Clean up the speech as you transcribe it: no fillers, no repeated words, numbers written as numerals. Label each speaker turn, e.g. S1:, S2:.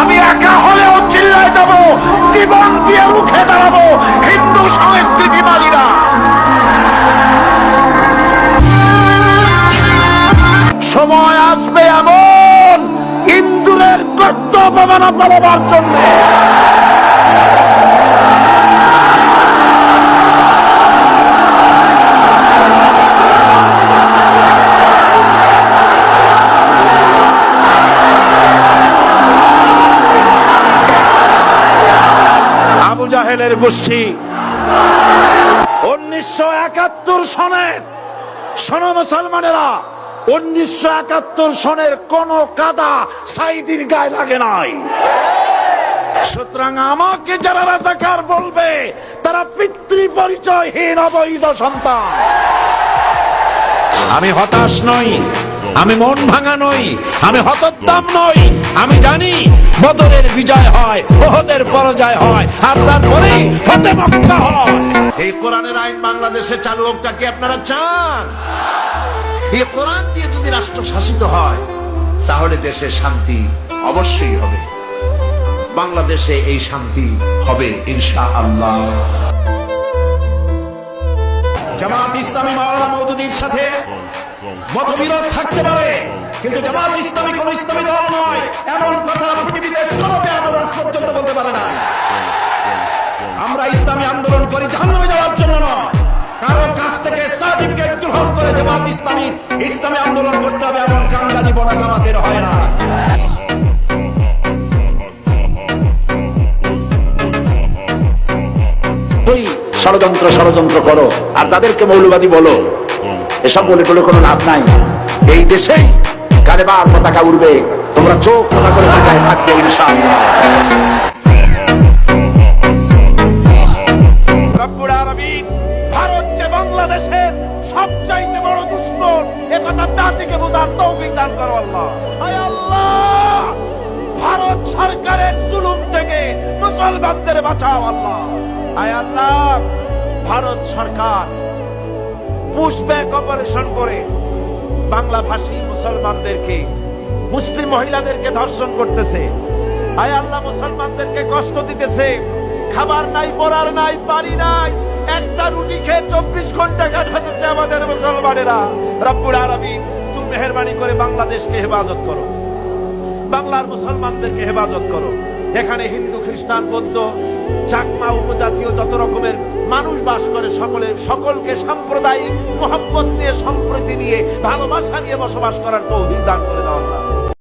S1: আমি একা হলেও চিল্লায় যাব, জীবন দিয়ে রুখে দাঁড়াবো হিন্দু সংস্কৃতি মানিরা। সময় আসবে এমন ইন্দুরের কর্তব্য মানা পালবার জন্য আবু জাহেলের গোষ্ঠী 1971 সনের, শোনো মুসলমানেরা, 1971 সনের কোন কাদা সাইদির গায়ে লাগে নাই। সুতরাং আমাকে যারা রাজাকার বলবে তারা পিতৃ পরিচয়হীন অবৈধ সন্তান।
S2: আমি হতাশ নই, আমি মন ভাঙা নই, আমি হতোদ্দাম নই। আমি জানি বদরের বিজয় হয়, ওহদের পরাজয় হয়, আর তারপরেই ফতে মক্কা হয়।
S1: এই কোরআনের আইন বাংলাদেশে চালু হোকটা কি আপনারা চান? এই কোরআন দিয়ে যদি রাষ্ট্র শাসিত হয় তাহলে দেশে শান্তি অবশ্যই হবে। বাংলাদেশে এই শান্তি হবে ইনশাআল্লাহ।
S2: জামাত ইসলামী মাওলানা মওদুদীর সাথে মতবিরোধ থাকতে পারে, কিন্তু জামাত ইসলামী কোন ইসলামী দল নয়, এমন কথা পৃথিবীতে কোনো বেয়াদব আজ পর্যন্ত বলতে পারে না। আমরা ইসলামী আন্দোলন করি জাহান্নামে যাওয়ার জন্য নয়, কারো কাছ থেকে সার্টিফিকেট গ্রহণ করে জামাত ইসলামী আন্দোলন করতে হবে, এমন কামদানি বনা জামাতের হয় না।
S1: ষড়যন্ত্র করো আর তাদেরকে মৌলবাদী বলো, এসব বলে বলে কোনো লাভ নাই। এই দেশে কালেমার পতাকা উড়বে, তোমরা চোখ খোলা করে তাকায় থাকবে ইনশাআল্লাহ। রব্বুল আলামিন ভারত যে বাংলাদেশের সবচাইতে বড় দুশমন, এ কথা জাতিকে বোঝার তৌফিক দান করো আল্লাহ। হায় আল্লাহ, ভারত সরকারের জুলুম থেকে মুসলমানদের বাঁচাও আল্লাহ। হায় আল্লাহ, ভারত সরকার পুশব্যাক অপারেশন করে বাংলা ভাষী মুসলমানদেরকে, মুসলিম মহিলাদেরকে ধর্ষণ করতেছে। হায় আল্লাহ, মুসলমানদেরকে কষ্ট দিতেছে। খাবার নাই, পড়ার নাই, বাড়ি নাই, একটা রুটি খেয়ে 24 ঘন্টা কাটাতেছে আমাদের মুসলমানেরা। রব্বুল আলামিন, তুমি মেহেরবানি করে বাংলাদেশকে হেফাজত করো, বাংলার মুসলমানদেরকে হেফাজত করো। এখানে হিন্দু, খ্রিস্টান, বৌদ্ধ, চাকমা, উপজাতীয় যত রকমের মানুষ বাস করে, সকলকে সাম্প্রদায়িক মহব্বত নিয়ে, সম্প্রীতি নিয়ে, ভালোবাসা নিয়ে বসবাস করার তৌফিক দান করে দাও আল্লাহ।